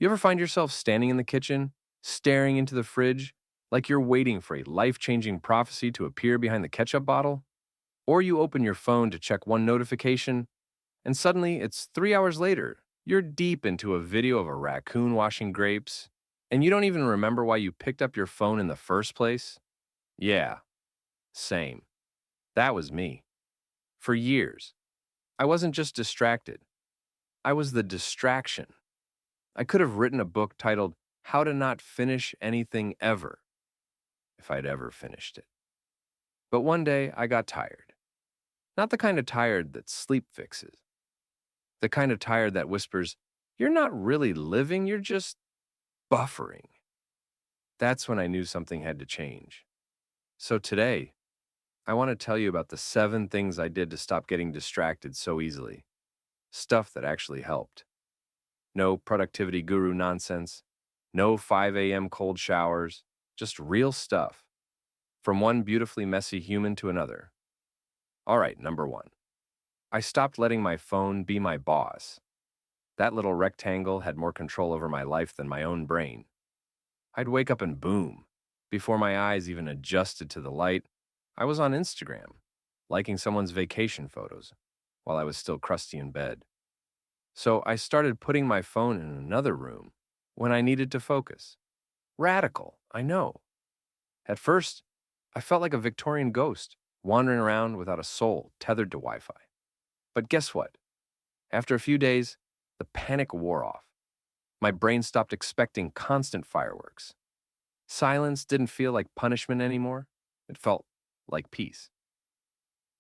You ever find yourself standing in the kitchen, staring into the fridge, like you're waiting for a life-changing prophecy to appear behind the ketchup bottle? Or you open your phone to check one notification, and suddenly it's 3 hours later. You're deep into a video of a raccoon washing grapes, and you don't even remember why you picked up your phone in the first place? Yeah, same. That was me. For years, I wasn't just distracted, I was the distraction. I could have written a book titled How to Not Finish Anything Ever if I'd ever finished it. But one day I got tired. Not the kind of tired that sleep fixes, the kind of tired that whispers, "You're not really living, you're just buffering." That's when I knew something had to change. So today, I want to tell you about the 7 things I did to stop getting distracted so easily. Stuff that actually helped. No productivity guru nonsense, no 5 a.m. cold showers, just real stuff. From one beautifully messy human to another. All right, number 1. I stopped letting my phone be my boss. That little rectangle had more control over my life than my own brain. I'd wake up and boom. Before my eyes even adjusted to the light, I was on Instagram, liking someone's vacation photos, while I was still crusty in bed. So I started putting my phone in another room when I needed to focus. Radical, I know. At first, I felt like a Victorian ghost, wandering around without a soul, tethered to Wi-Fi. But guess what? After a few days, the panic wore off. My brain stopped expecting constant fireworks. Silence didn't feel like punishment anymore. It felt like peace.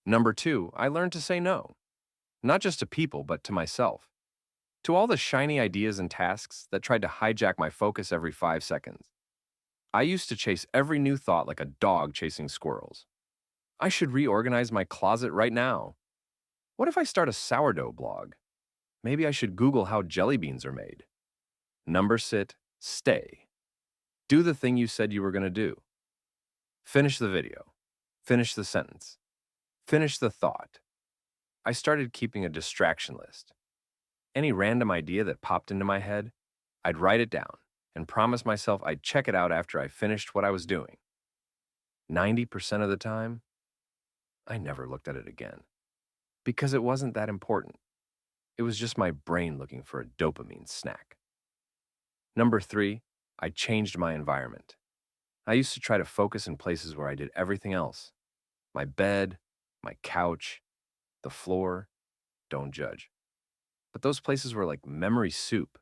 Number 2, I learned to say no. Not just to people, but to myself. To all the shiny ideas and tasks that tried to hijack my focus every 5 seconds. I used to chase every new thought like a dog chasing squirrels. I should reorganize my closet right now. What if I start a sourdough blog? Maybe I should Google how jelly beans are made. Number sit, stay. Do the thing you said you were going to do. Finish the video. Finish the sentence. Finish the thought. I started keeping a distraction list. Any random idea that popped into my head, I'd write it down and promise myself I'd check it out after I finished what I was doing. 90% of the time, I never looked at it again. Because it wasn't that important. It was just my brain looking for a dopamine snack. Number 3, I changed my environment. I used to try to focus in places where I did everything else. My bed, my couch, the floor, don't judge. But those places were like memory soup.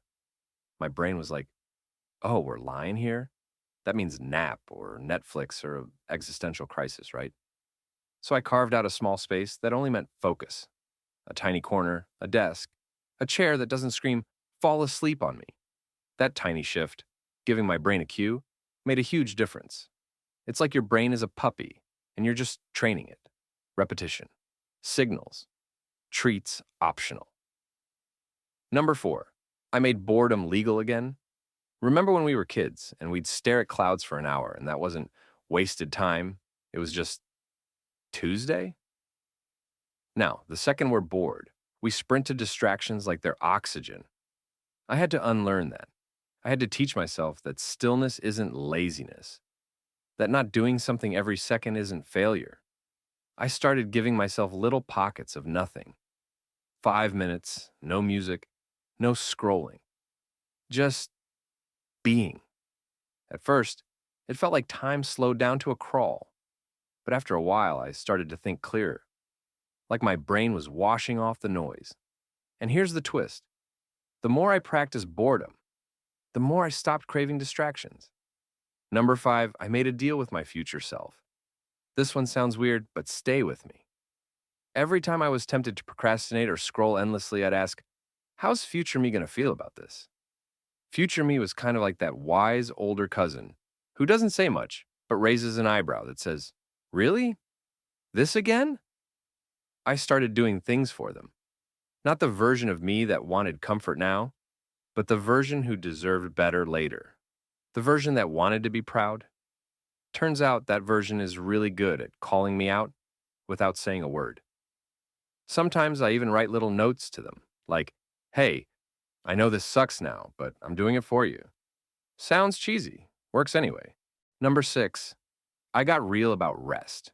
My brain was like, oh, we're lying here? That means nap or Netflix or an existential crisis, right? So I carved out a small space that only meant focus. A tiny corner, a desk, a chair that doesn't scream, fall asleep on me. That tiny shift, giving my brain a cue, made a huge difference. It's like your brain is a puppy, and you're just training it. Repetition. Signals. Treats optional. Number 4, I made boredom legal again. Remember when we were kids, and we'd stare at clouds for an hour, and that wasn't wasted time, it was just Tuesday? Now, the second we're bored, we sprint to distractions like they're oxygen. I had to unlearn that. I had to teach myself that stillness isn't laziness, that not doing something every second isn't failure. I started giving myself little pockets of nothing. 5 minutes, no music, no scrolling, just being. At first, it felt like time slowed down to a crawl, but after a while, I started to think clearer, like my brain was washing off the noise. And here's the twist. The more I practiced boredom, the more I stopped craving distractions. Number 5, I made a deal with my future self. This one sounds weird, but stay with me. Every time I was tempted to procrastinate or scroll endlessly, I'd ask, how's future me going to feel about this? Future me was kind of like that wise older cousin who doesn't say much, but raises an eyebrow that says, really? This again? I started doing things for them. Not the version of me that wanted comfort now, but the version who deserved better later. The version that wanted to be proud. Turns out that version is really good at calling me out without saying a word. Sometimes I even write little notes to them, like, hey, I know this sucks now, but I'm doing it for you. Sounds cheesy. Works anyway. Number 6, I got real about rest.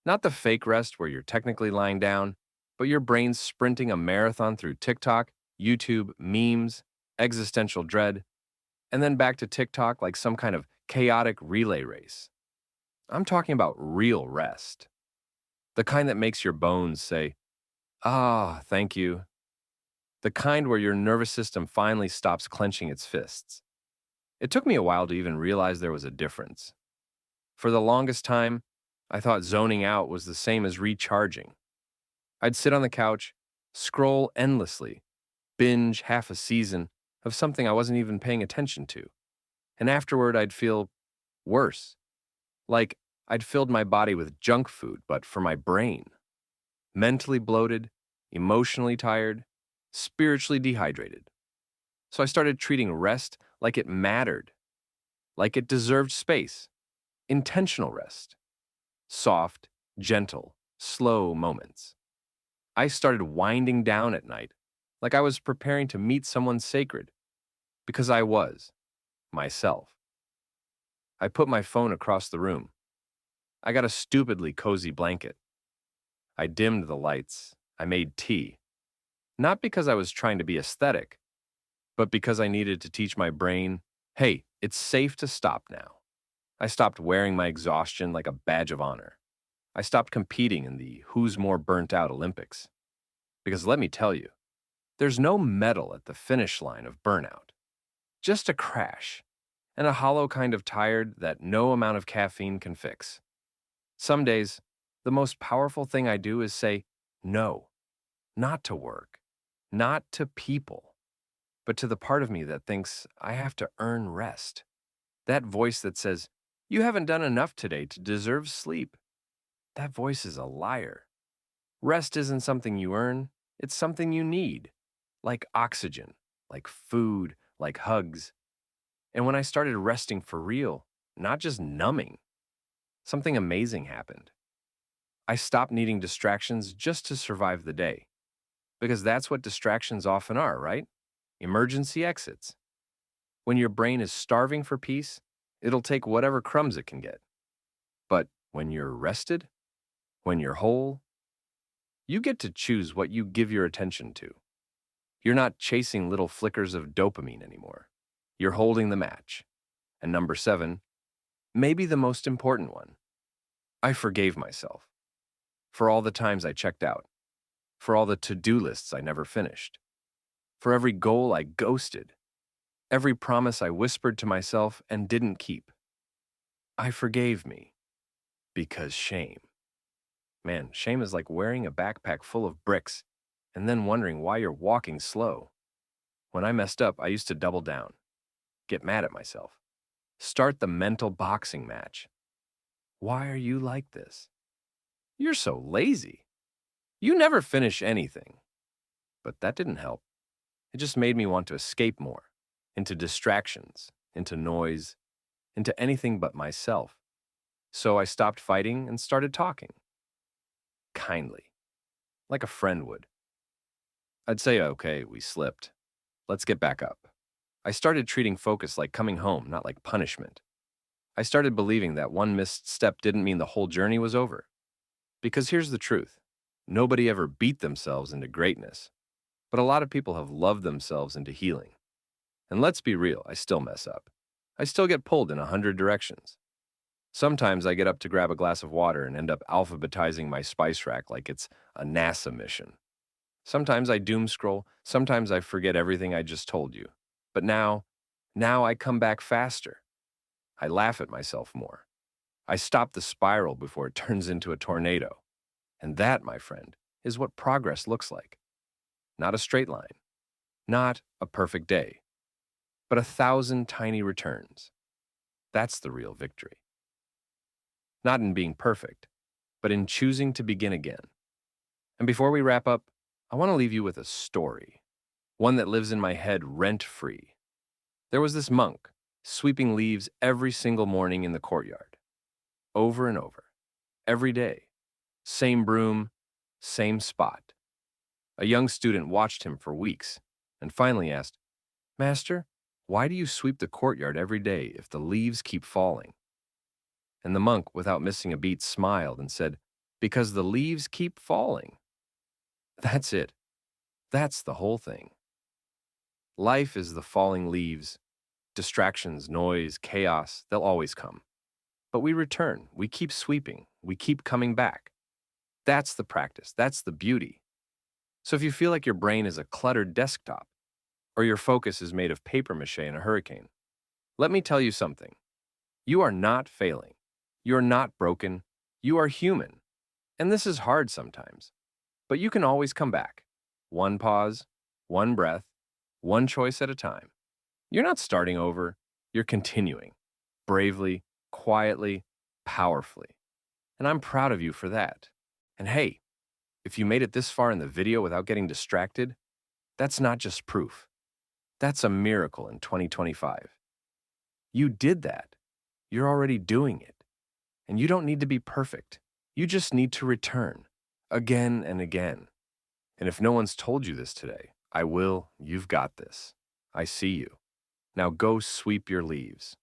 Not the fake rest where you're technically lying down, but your brain's sprinting a marathon through TikTok, YouTube, memes, existential dread, and then back to TikTok like some kind of chaotic relay race. I'm talking about real rest. The kind that makes your bones say, ah, thank you. The kind where your nervous system finally stops clenching its fists. It took me a while to even realize there was a difference. For the longest time, I thought zoning out was the same as recharging. I'd sit on the couch, scroll endlessly, binge half a season of something I wasn't even paying attention to, and afterward I'd feel worse, like I'd filled my body with junk food, but for my brain. Mentally bloated, emotionally tired, spiritually dehydrated. So I started treating rest like it mattered, like it deserved space. Intentional rest. Soft, gentle, slow moments. I started winding down at night, like I was preparing to meet someone sacred, because I was, myself. I put my phone across the room. I got a stupidly cozy blanket. I dimmed the lights. I made tea. Not because I was trying to be aesthetic, but because I needed to teach my brain, hey, it's safe to stop now. I stopped wearing my exhaustion like a badge of honor. I stopped competing in the who's more burnt out Olympics. Because let me tell you, there's no medal at the finish line of burnout. Just a crash, and a hollow kind of tired that no amount of caffeine can fix. Some days, the most powerful thing I do is say no, not to work, not to people, but to the part of me that thinks I have to earn rest. That voice that says, you haven't done enough today to deserve sleep. That voice is a liar. Rest isn't something you earn, it's something you need, like oxygen, like food, like hugs. And when I started resting for real, not just numbing, something amazing happened. I stopped needing distractions just to survive the day. Because that's what distractions often are, right? Emergency exits. When your brain is starving for peace, it'll take whatever crumbs it can get. But when you're rested, when you're whole, you get to choose what you give your attention to. You're not chasing little flickers of dopamine anymore. You're holding the match. And number 7, maybe the most important one, I forgave myself for all the times I checked out, for all the to-do lists I never finished, for every goal I ghosted, every promise I whispered to myself and didn't keep. I forgave me because shame. Man, shame is like wearing a backpack full of bricks and then wondering why you're walking slow. When I messed up, I used to double down, get mad at myself, start the mental boxing match. Why are you like this? You're so lazy. You never finish anything. But that didn't help. It just made me want to escape more, into distractions, into noise, into anything but myself. So I stopped fighting and started talking. Kindly, like a friend would. I'd say, okay, we slipped. Let's get back up. I started treating focus like coming home, not like punishment. I started believing that one missed step didn't mean the whole journey was over. Because here's the truth. Nobody ever beat themselves into greatness. But a lot of people have loved themselves into healing. And let's be real, I still mess up. I still get pulled in 100 directions. Sometimes I get up to grab a glass of water and end up alphabetizing my spice rack like it's a NASA mission. Sometimes I doom scroll, sometimes I forget everything I just told you. But now I come back faster. I laugh at myself more. I stop the spiral before it turns into a tornado. And that, my friend, is what progress looks like. Not a straight line, not a perfect day, but 1,000 tiny returns. That's the real victory. Not in being perfect, but in choosing to begin again. And before we wrap up, I want to leave you with a story, one that lives in my head rent-free. There was this monk sweeping leaves every single morning in the courtyard, over and over, every day, same broom, same spot. A young student watched him for weeks, and finally asked, "Master, why do you sweep the courtyard every day if the leaves keep falling?" And the monk, without missing a beat, smiled and said, "Because the leaves keep falling." That's it. That's the whole thing. Life is the falling leaves. Distractions, noise, chaos, they'll always come. But we return, we keep sweeping, we keep coming back. That's the practice, that's the beauty. So if you feel like your brain is a cluttered desktop, or your focus is made of paper mache in a hurricane, let me tell you something. You are not failing. You're not broken. You are human. And this is hard sometimes. But you can always come back. One pause, one breath, one choice at a time. You're not starting over. You're continuing. Bravely, quietly, powerfully. And I'm proud of you for that. And hey, if you made it this far in the video without getting distracted, that's not just proof. That's a miracle in 2025. You did that. You're already doing it. And you don't need to be perfect. You just need to return again and again. And if no one's told you this today, I will. You've got this. I see you. Now go sweep your leaves.